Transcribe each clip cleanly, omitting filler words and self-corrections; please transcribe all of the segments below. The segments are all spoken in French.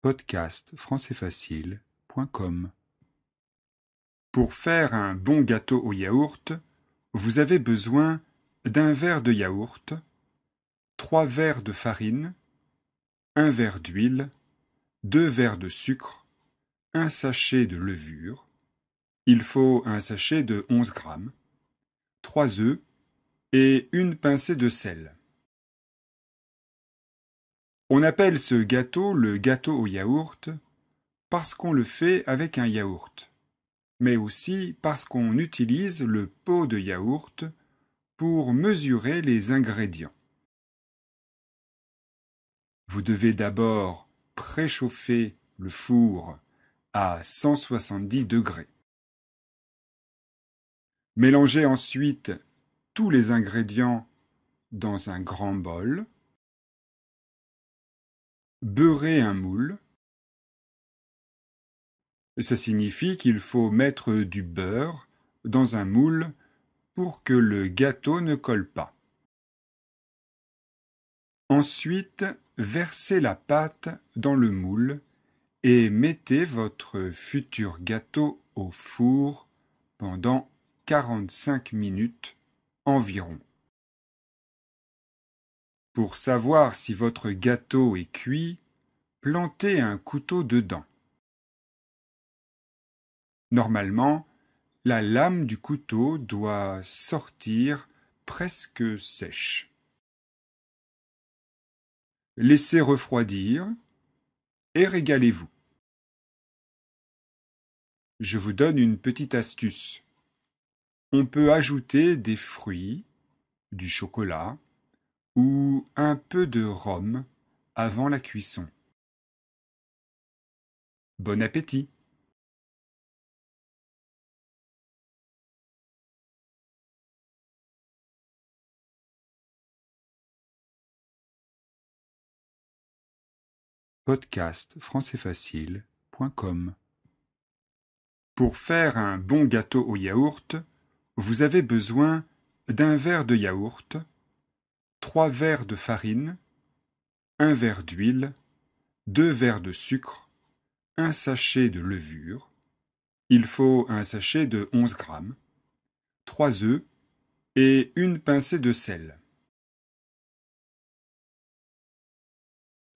Podcast françaisfacile.com. Pour faire un bon gâteau au yaourt, vous avez besoin d'un verre de yaourt, 3 verres de farine, 1 verre d'huile, 2 verres de sucre, un sachet de levure, il faut un sachet de 11 grammes, 3 œufs et une pincée de sel. On appelle ce gâteau le gâteau au yaourt parce qu'on le fait avec un yaourt, mais aussi parce qu'on utilise le pot de yaourt pour mesurer les ingrédients. Vous devez d'abord préchauffer le four à 170 degrés. Mélangez ensuite tous les ingrédients dans un grand bol. Beurrez un moule. Ça signifie qu'il faut mettre du beurre dans un moule pour que le gâteau ne colle pas. Ensuite, versez la pâte dans le moule et mettez votre futur gâteau au four pendant 45 minutes environ. Pour savoir si votre gâteau est cuit, plantez un couteau dedans. Normalement, la lame du couteau doit sortir presque sèche. Laissez refroidir et régalez-vous. Je vous donne une petite astuce. On peut ajouter des fruits, du chocolat ou un peu de rhum avant la cuisson. Bon appétit! Podcast françaisfacile.com. Pour faire un bon gâteau au yaourt, vous avez besoin d'un verre de yaourt, 3 verres de farine, 1 verre d'huile, 2 verres de sucre, un sachet de levure, il faut un sachet de 11 grammes, 3 œufs et une pincée de sel.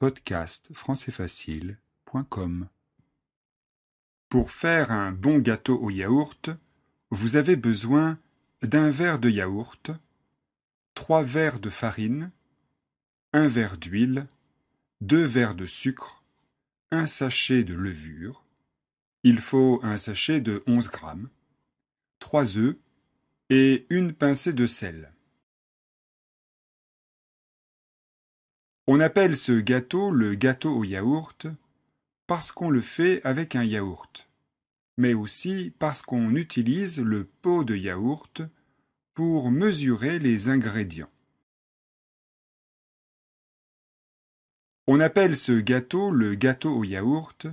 Podcast françaisfacile.com. Pour faire un bon gâteau au yaourt, vous avez besoin d'un verre de yaourt, 3 verres de farine, 1 verre d'huile, 2 verres de sucre, un sachet de levure, il faut un sachet de 11 grammes, 3 œufs et une pincée de sel. On appelle ce gâteau le gâteau au yaourt parce qu'on le fait avec un yaourt, mais aussi parce qu'on utilise le pot de yaourt pour mesurer les ingrédients. On appelle ce gâteau le gâteau au yaourt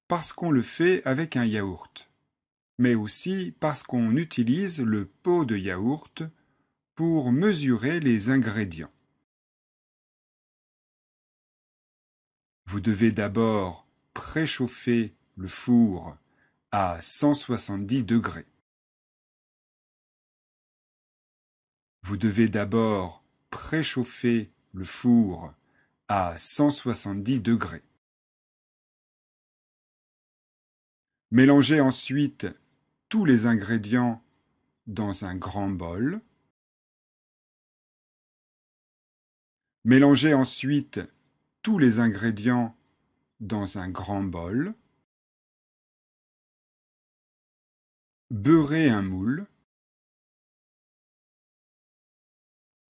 parce qu'on le fait avec un yaourt, mais aussi parce qu'on utilise le pot de yaourt pour mesurer les ingrédients. Vous devez d'abord préchauffer le four à 170 degrés. Vous devez d'abord préchauffer le four à 170 degrés. Mélangez ensuite tous les ingrédients dans un grand bol. Mélangez ensuite tous les ingrédients dans un grand bol. Beurrez un moule.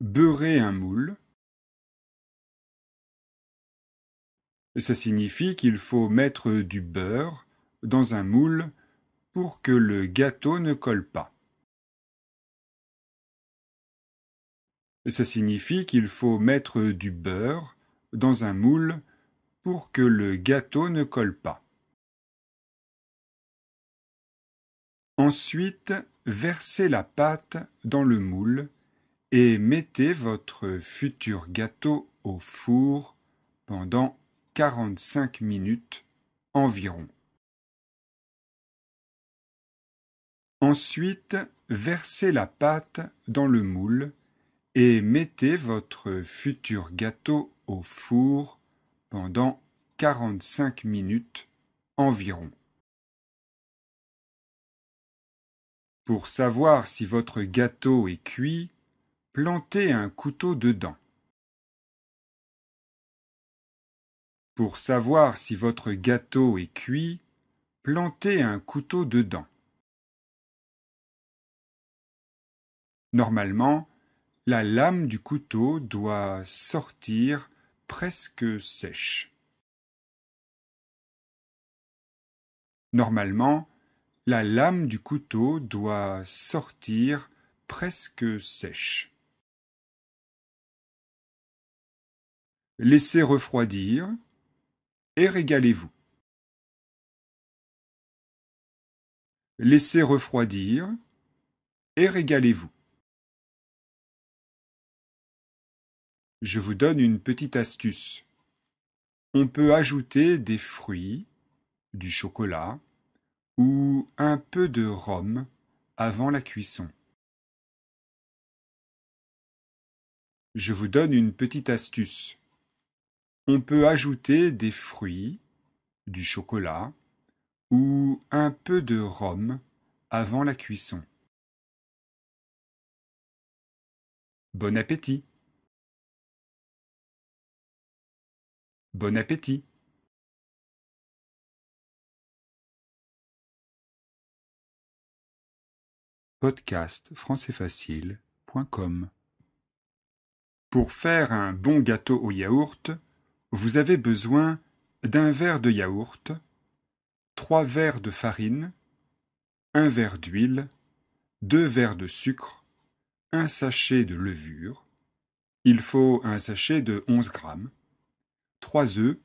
Beurrez un moule. Ça signifie qu'il faut mettre du beurre dans un moule pour que le gâteau ne colle pas. Ça signifie qu'il faut mettre du beurre dans un moule pour que le gâteau ne colle pas. Ensuite, versez la pâte dans le moule et mettez votre futur gâteau au four pendant 45 minutes environ. Ensuite, versez la pâte dans le moule et mettez votre futur gâteau au four pendant 45 minutes environ. Pour savoir si votre gâteau est cuit, plantez un couteau dedans. Pour savoir si votre gâteau est cuit, plantez un couteau dedans. Normalement, la lame du couteau doit sortir presque sèche. Normalement, la lame du couteau doit sortir presque sèche. Laissez refroidir et régalez-vous. Laissez refroidir et régalez-vous. Je vous donne une petite astuce. On peut ajouter des fruits, du chocolat ou un peu de rhum avant la cuisson. Je vous donne une petite astuce. On peut ajouter des fruits, du chocolat ou un peu de rhum avant la cuisson. Bon appétit! Bon appétit! Podcast françaisfacile.com. Pour faire un bon gâteau au yaourt, vous avez besoin d'un verre de yaourt, 3 verres de farine, 1 verre d'huile, 2 verres de sucre, un sachet de levure, il faut un sachet de 11 grammes, 3 œufs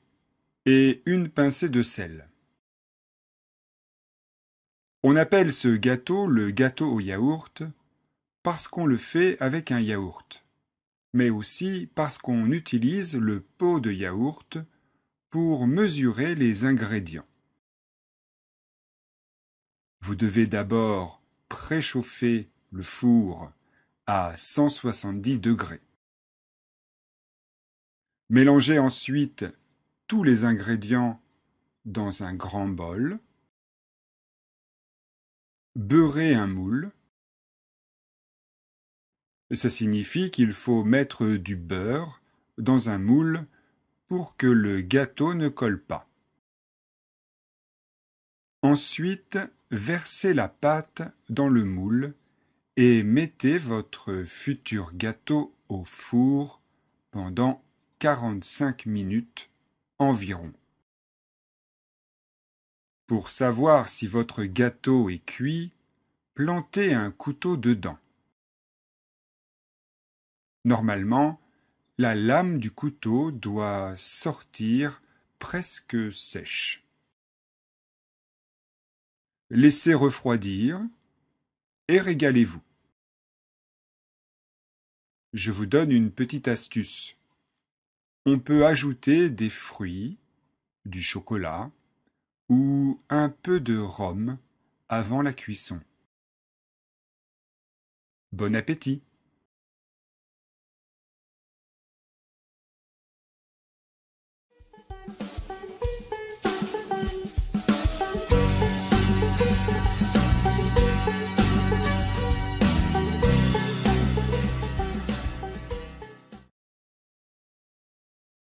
et une pincée de sel. On appelle ce gâteau le gâteau au yaourt parce qu'on le fait avec un yaourt, mais aussi parce qu'on utilise le pot de yaourt pour mesurer les ingrédients. Vous devez d'abord préchauffer le four à 170 degrés. Mélangez ensuite tous les ingrédients dans un grand bol. Beurrez un moule. Ça signifie qu'il faut mettre du beurre dans un moule pour que le gâteau ne colle pas. Ensuite, versez la pâte dans le moule et mettez votre futur gâteau au four pendant 45 minutes environ. Pour savoir si votre gâteau est cuit, plantez un couteau dedans. Normalement, la lame du couteau doit sortir presque sèche. Laissez refroidir et régalez-vous. Je vous donne une petite astuce. On peut ajouter des fruits, du chocolat ou un peu de rhum avant la cuisson. Bon appétit!